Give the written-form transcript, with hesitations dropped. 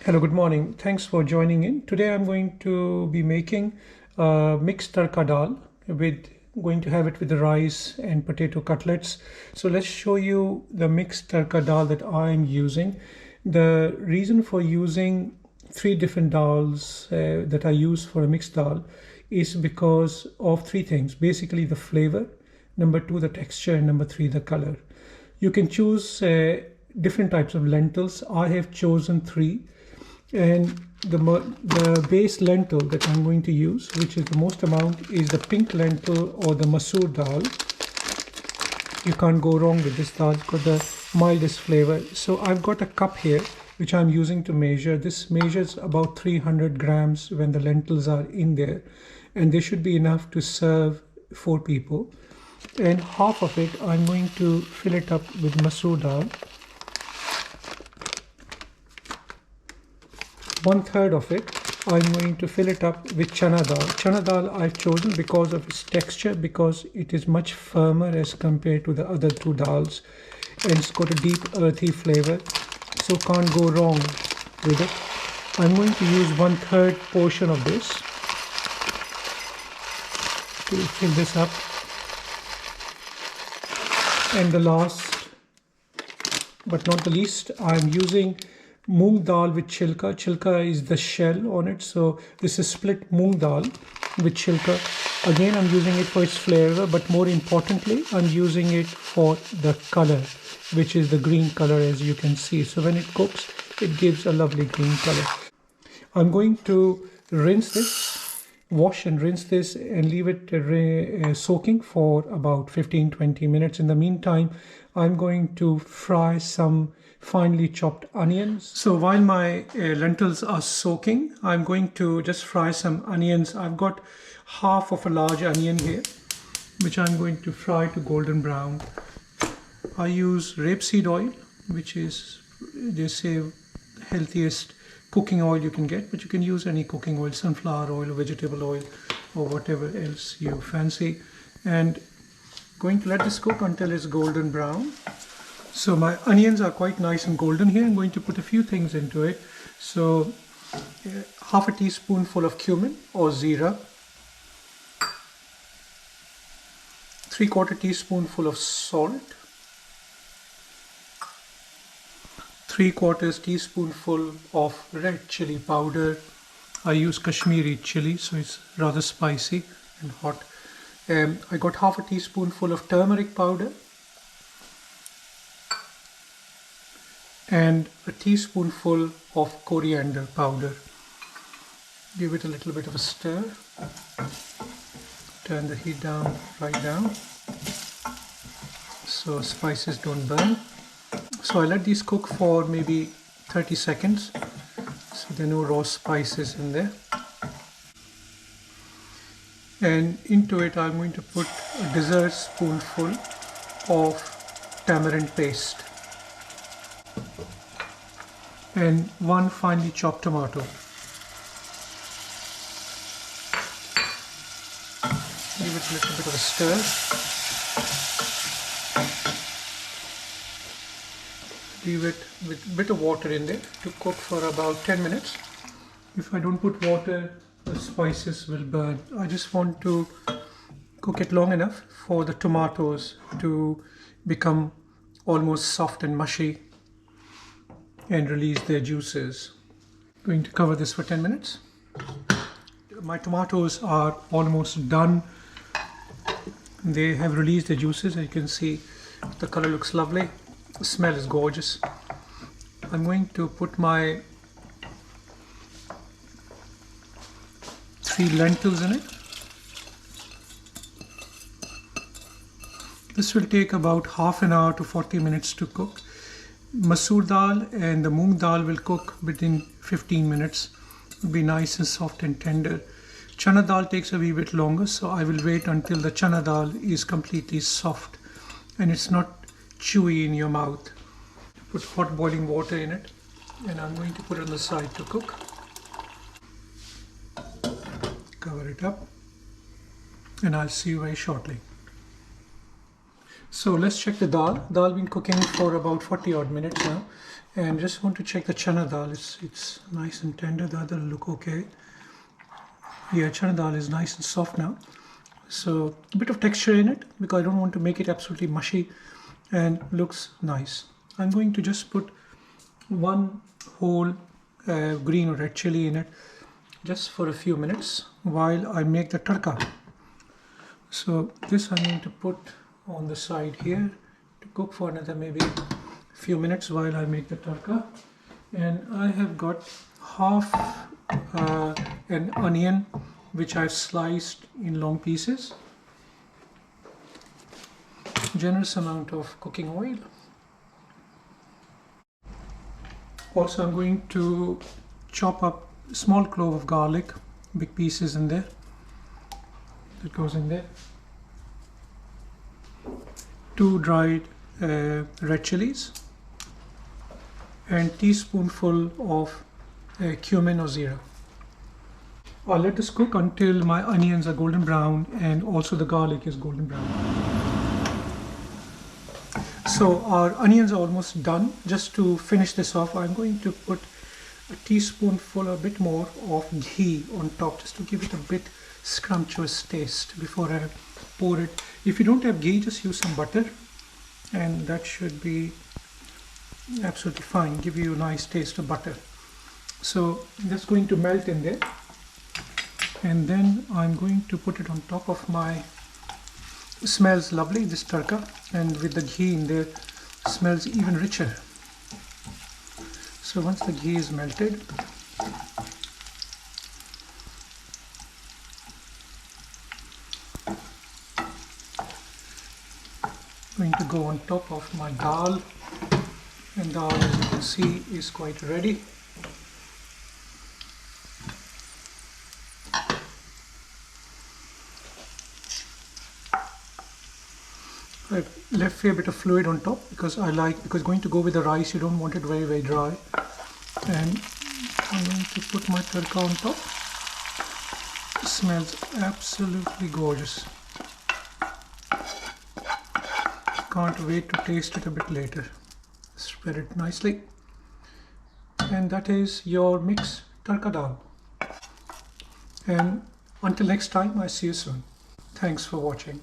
Hello, good morning. Thanks for joining in. Today I'm going to be making mixed Tarka Daal with going to have it with the rice and potato cutlets. So let's show you the mixed Tarka Daal that I'm using. The reason for using three different dals that I use for a mixed dal is because of three things. Basically the flavor, number two the texture, and number three the color. You can choose different types of lentils. I have chosen three, and the base lentil that I'm going to use, which is the most amount, is the pink lentil or the masoor dal. You can't go wrong with this dal. It's got the mildest flavor. So I've got a cup here which I'm using to measure. This measures about 300 grams when the lentils are in there, and they should be enough to serve 4 people. And half of it I'm going to fill it up with masoor dal. 1/3 of it I'm going to fill it up with chana dal. Chana dal I've chosen because of its texture, because it is much firmer as compared to the other two dals, and it's got a deep earthy flavor, so can't go wrong with it. I'm going to use 1/3 portion of this to fill this up. And the last but not the least, I'm using moong dal with chilka. Chilka is the shell on it, so this is split moong dal with chilka. Again, I'm using it for its flavor, but more importantly, I'm using it for the color, which is the green color, as you can see. So when it cooks, it gives a lovely green color. I'm going to wash and rinse this and leave it soaking for about 15-20 minutes. In the meantime, I'm going to fry some finely chopped onions. So while my lentils are soaking, I'm going to just fry some onions. I've got half of a large onion here, which I'm going to fry to golden brown. I use rapeseed oil, which is, they say, healthiest cooking oil you can get, but you can use any cooking oil, sunflower oil or vegetable oil or whatever else you fancy. And going to let this cook until it's golden brown. So my onions are quite nice and golden here. I'm going to put a few things into it. So half a teaspoonful of cumin or zira, 3/4 teaspoonful of salt, 3/4 teaspoonful of red chili powder. I use Kashmiri chili, so it's rather spicy and hot. I got half a teaspoonful of turmeric powder and a teaspoonful of coriander powder. Give it a little bit of a stir. Turn the heat down, right down, so spices don't burn. So I let these cook for maybe 30 seconds, so there are no raw spices in there. And into it I'm going to put a dessert spoonful of tamarind paste and 1 finely chopped tomato. Give it a little bit of a stir. Leave it with a bit of water in there to cook for about 10 minutes. If I don't put water, the spices will burn. I just want to cook it long enough for the tomatoes to become almost soft and mushy and release their juices. Going to cover this for 10 minutes. My tomatoes are almost done. They have released the juices. As you can see, the color looks lovely. The smell is gorgeous. I'm going to put my 3 lentils in it. This will take about half an hour to 40 minutes to cook. Masoor dal and the moong dal will cook within 15 minutes. It'll be nice and soft and tender. Chana dal takes a wee bit longer, so I will wait until the chana dal is completely soft and it's not chewy in your mouth. Put hot boiling water in it, and I'm going to put it on the side to cook. Cover it up, and I'll see you very shortly. So let's check the dal. Dal been cooking for about 40 odd minutes now, and just want to check the chana dal. It's nice and tender. The other look okay. Yeah, chana dal is nice and soft now. So a bit of texture in it because I don't want to make it absolutely mushy, and looks nice. I'm going to just put one whole green or red chili in it just for a few minutes while I make the tarka. So this I'm going to put on the side here to cook for another maybe a few minutes while I make the tarka. And I have got half an onion which I've sliced in long pieces. Generous amount of cooking oil. Also I'm going to chop up a small clove of garlic, big pieces in there. That goes in there. 2 dried red chilies and teaspoonful of cumin or zira. I'll let this cook until my onions are golden brown and also the garlic is golden brown. So our onions are almost done. Just to finish this off, I'm going to put a teaspoonful or a bit more of ghee on top just to give it a bit scrumptious taste before I pour it. If you don't have ghee, just use some butter and that should be absolutely fine. Give you a nice taste of butter. So that's going to melt in there, and then I'm going to put it on top of my, smells lovely, this tarka, and with the ghee in there smells even richer. So once the ghee is melted, I'm going to go on top of my dal, and dal, as you can see, is quite ready. I've left a fair bit of fluid on top because going to go with the rice, you don't want it very, very dry. And I'm going to put my tarka on top. It smells absolutely gorgeous. Can't wait to taste it a bit later. Spread it nicely. And that is your mixed Tarka Daal. And until next time, I see you soon. Thanks for watching.